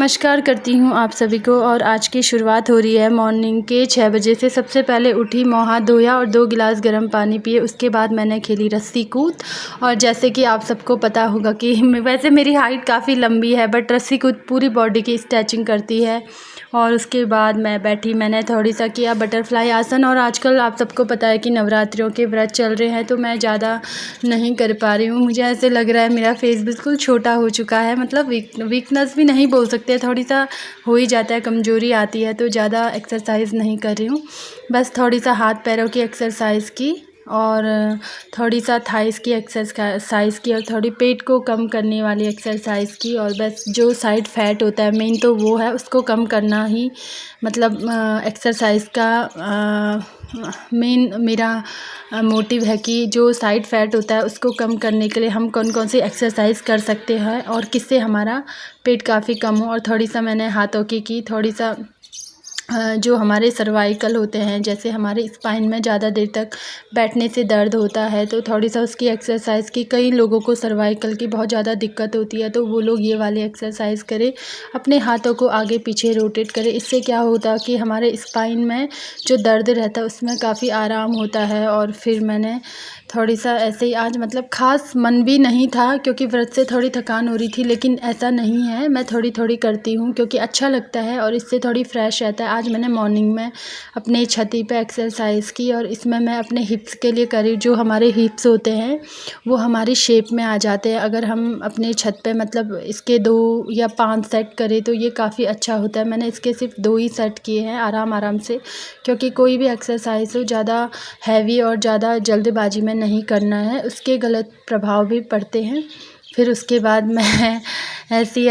नमस्कार करती हूँ आप सभी को। और आज की शुरुआत हो रही है मॉर्निंग के 6 बजे से। सबसे पहले उठी, मुँह हाथ धोया और 2 गिलास गर्म पानी पिए। उसके बाद मैंने खेली रस्सी कूद। और जैसे कि आप सबको पता होगा कि वैसे मेरी हाइट काफ़ी लंबी है, बट रस्सी कूद पूरी बॉडी की स्ट्रेचिंग करती है। और उसके बाद मैं बैठी, मैंने थोड़ी सा किया बटरफ्लाई आसन। और आजकल आप सबको पता है कि नवरात्रियों के व्रत चल रहे हैं, तो मैं ज़्यादा नहीं कर पा रही हूँ। मुझे ऐसे लग रहा है मेरा फेस बिल्कुल छोटा हो चुका है, मतलब वीकनेस भी नहीं बोल सकते, थोड़ी सा हो ही जाता है, कमज़ोरी आती है। तो ज़्यादा एक्सरसाइज नहीं कर रही हूँ, बस थोड़ी सा हाथ पैरों की एक्सरसाइज की और थोड़ी सा थाइस की एक्सरसाइज की और थोड़ी पेट को कम करने वाली एक्सरसाइज की। और बस जो साइड फैट होता है मेन तो वो है, उसको कम करना ही मतलब एक्सरसाइज का मेन मेरा मोटिव है कि जो साइड फैट होता है उसको कम करने के लिए हम कौन कौन सी एक्सरसाइज कर सकते हैं और किससे हमारा पेट काफ़ी कम हो। और थोड़ी सा मैंने हाथों की थोड़ी सा जो हमारे सर्वाइकल होते हैं, जैसे हमारे स्पाइन में ज़्यादा देर तक बैठने से दर्द होता है, तो थोड़ी सा उसकी एक्सरसाइज की। कई लोगों को सर्वाइकल की बहुत ज़्यादा दिक्कत होती है, तो वो लोग ये वाली एक्सरसाइज करें, अपने हाथों को आगे पीछे रोटेट करें। इससे क्या होता है कि हमारे स्पाइन में जो दर्द रहता है उसमें काफ़ी आराम होता है। और फिर मैंने थोड़ी सा ऐसे ही आज मतलब ख़ास मन भी नहीं था, क्योंकि व्रत से थोड़ी थकान हो रही थी, लेकिन ऐसा नहीं है, मैं थोड़ी थोड़ी करती हूँ क्योंकि अच्छा लगता है और इससे थोड़ी फ्रेश रहता है। आज मैंने मॉर्निंग में अपने छती पे एक्सरसाइज की और इसमें मैं अपने हिप्स के लिए करी। जो हमारे हिप्स होते हैं वो हमारी शेप में आ जाते हैं अगर हम अपने छत पे मतलब इसके 2 या 5 सेट करें, तो ये काफ़ी अच्छा होता है। मैंने इसके सिर्फ 2 ही सेट किए हैं आराम आराम से, क्योंकि कोई भी एक्सरसाइज हो ज़्यादा हैवी और ज़्यादा जल्दबाजी में नहीं करना है, उसके गलत प्रभाव भी पड़ते हैं। फिर उसके बाद मैं ऐसी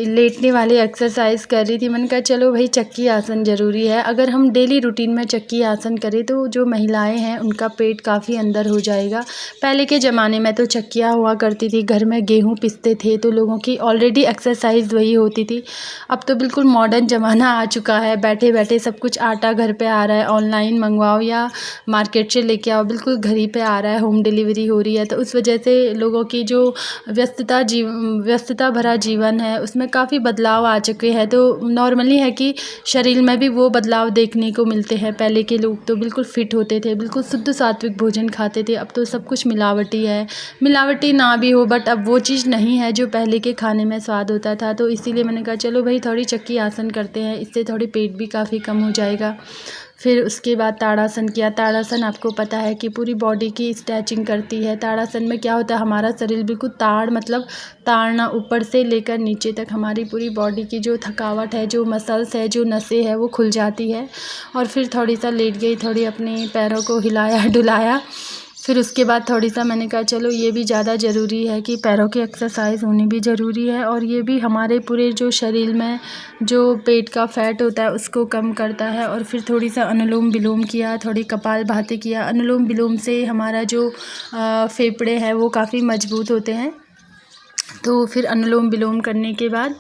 लेटने वाली एक्सरसाइज कर रही थी। मैंने कहा चलो भाई चक्की आसन ज़रूरी है। अगर हम डेली रूटीन में चक्की आसन करें तो जो महिलाएं हैं उनका पेट काफ़ी अंदर हो जाएगा। पहले के ज़माने में तो चक्कियाँ हुआ करती थी, घर में गेहूँ पिसते थे तो लोगों की ऑलरेडी एक्सरसाइज वही होती थी। अब तो बिल्कुल मॉडर्न ज़माना आ चुका है, बैठे बैठे सब कुछ आटा घर पे आ रहा है, ऑनलाइन मंगवाओ या मार्केट से लेके आओ, बिल्कुल घर ही पे आ रहा है, होम डिलीवरी हो रही है। तो उस वजह से लोगों की जो व्यस्तता भरा जीवन है उसमें काफ़ी बदलाव आ चुके हैं। तो नॉर्मली है कि शरीर में भी वो बदलाव देखने को मिलते हैं। पहले के लोग तो बिल्कुल फिट होते थे, बिल्कुल शुद्ध सात्विक भोजन खाते थे, अब तो सब कुछ मिलावटी है। मिलावटी ना भी हो, बट अब वो चीज़ नहीं है जो पहले के खाने में स्वाद होता था। तो इसीलिए मैंने कहा चलो भाई थोड़ी चक्की आसन करते हैं, इससे थोड़ी पेट भी काफ़ी कम हो जाएगा। फिर उसके बाद ताड़ासन किया। ताड़ासन आपको पता है कि पूरी बॉडी की स्ट्रेचिंग करती है। ताड़ासन में क्या होता है, हमारा शरीर बिल्कुल ताड़ मतलब ताड़ना ऊपर से लेकर नीचे तक हमारी पूरी बॉडी की जो थकावट है, जो मसल्स है, जो नसें है, वो खुल जाती है। और फिर थोड़ी सा लेट गई, थोड़ी अपने पैरों को हिलाया डुलाया। फिर उसके बाद थोड़ी सा मैंने कहा चलो ये भी ज़्यादा ज़रूरी है कि पैरों की एक्सरसाइज होनी भी ज़रूरी है, और ये भी हमारे पूरे जो शरीर में जो पेट का फैट होता है उसको कम करता है। और फिर थोड़ी सा अनुलोम विलोम किया, थोड़ी कपालभाति किया। अनुलोम विलोम से हमारा जो फेफड़े हैं वो काफ़ी मजबूत होते हैं। तो फिर अनुलोम विलोम करने के बाद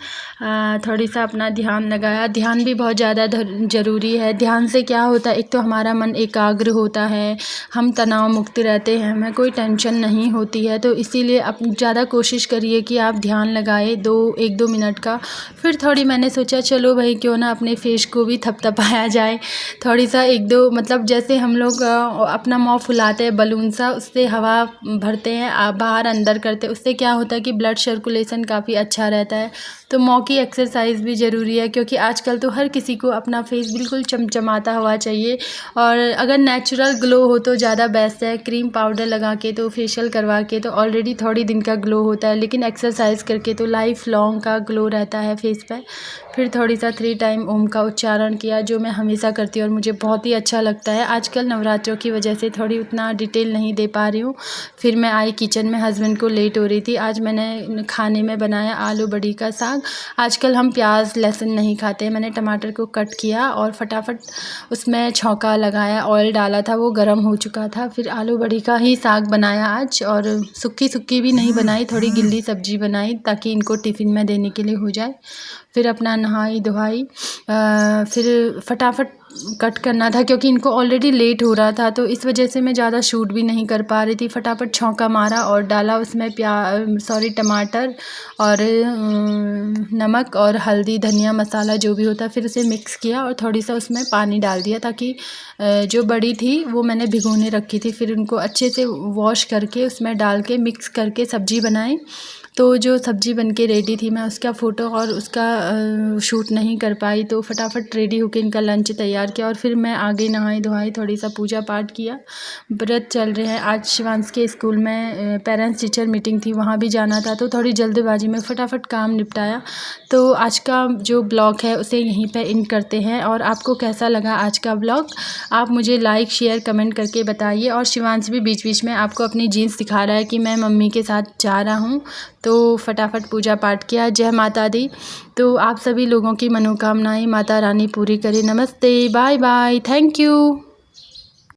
थोड़ी सा अपना ध्यान लगाया। ध्यान भी बहुत ज़्यादा ज़रूरी है। ध्यान से क्या होता है, एक तो हमारा मन एकाग्र होता है, हम तनाव मुक्त रहते हैं, हमें कोई टेंशन नहीं होती है। तो इसीलिए आप ज़्यादा कोशिश करिए कि आप ध्यान लगाए 1-2 मिनट का। फिर थोड़ी मैंने सोचा चलो भाई क्यों ना अपने फेस को भी थपथपाया जाए। थोड़ी सा 1-2 मतलब जैसे हम लोग अपना मुँह फुलाते हैं बलून सा, उससे हवा भरते हैं, बाहर अंदर करते हैं, उससे क्या होता है कि ब्लड सर्कुलेशन काफ़ी अच्छा रहता है। तो मुँह की एक्सरसाइज भी ज़रूरी है, क्योंकि आजकल तो हर किसी को अपना फेस बिल्कुल चमचमाता हुआ चाहिए। और अगर नेचुरल ग्लो हो तो ज़्यादा बेस्ट है। क्रीम पाउडर लगा के तो फेशियल करवा के तो ऑलरेडी थोड़ी दिन का ग्लो होता है, लेकिन एक्सरसाइज करके तो लाइफ लॉन्ग का ग्लो रहता है फेस पे। फिर थोड़ी सा 3 टाइम ओम का उच्चारण किया, जो मैं हमेशा करती हूँ और मुझे बहुत ही अच्छा लगता है। आजकल नवरात्रों की वजह से थोड़ी उतना डिटेल नहीं दे पा रही हूँ। फिर मैं आई किचन में, हस्बैंड को लेट हो रही थी। आज मैंने खाने में बनाया आलू बड़ी का साग। आजकल हम प्याज लहसुन नहीं खाते। मैंने टमाटर को कट किया और फटाफट उसमें छौंका लगाया, ऑयल डाला था, वो गर्म हो चुका था। फिर आलू बड़ी का ही साग बनाया आज, और सूखी सूखी भी नहीं बनाई, थोड़ी गिल्ली सब्जी बनाई ताकि इनको टिफ़िन में देने के लिए हो जाए। फिर अपना नहाई धोई, फिर फटाफट कट करना था, क्योंकि इनको ऑलरेडी लेट हो रहा था, तो इस वजह से मैं ज़्यादा शूट भी नहीं कर पा रही थी। फटाफट छौंका मारा और डाला उसमें टमाटर और नमक और हल्दी, धनिया मसाला जो भी होता है, फिर उसे मिक्स किया और थोड़ी सा उसमें पानी डाल दिया, ताकि जो बड़ी थी वो मैंने भिगोने रखी थी, फिर उनको अच्छे से वॉश करके उसमें डाल के मिक्स करके सब्ज़ी बनाई। तो जो सब्ज़ी बनके रेडी थी, मैं उसका फ़ोटो और उसका शूट नहीं कर पाई, तो फटाफट रेडी होके इनका लंच तैयार किया और फिर मैं आगे नहाई धोई, थोड़ी सा पूजा पाठ किया। व्रत चल रहे हैं, आज शिवांश के स्कूल में पेरेंट्स टीचर मीटिंग थी, वहाँ भी जाना था, तो थोड़ी जल्दबाजी में फटाफट काम निपटाया। तो आज का जो ब्लॉग है उसे यहीं पे एंड करते हैं। और आपको कैसा लगा आज का ब्लॉग, आप मुझे लाइक शेयर कमेंट करके बताइए। और शिवांश भी बीच बीच में आपको अपनी जीन्स दिखा रहा है कि मैं मम्मी के साथ जा रहा हूँ, तो फटाफट पूजा पाठ किया। जय माता दी। तो आप सभी लोगों की मनोकामनाएं माता रानी पूरी करे। नमस्ते, बाय बाय, थैंक यू।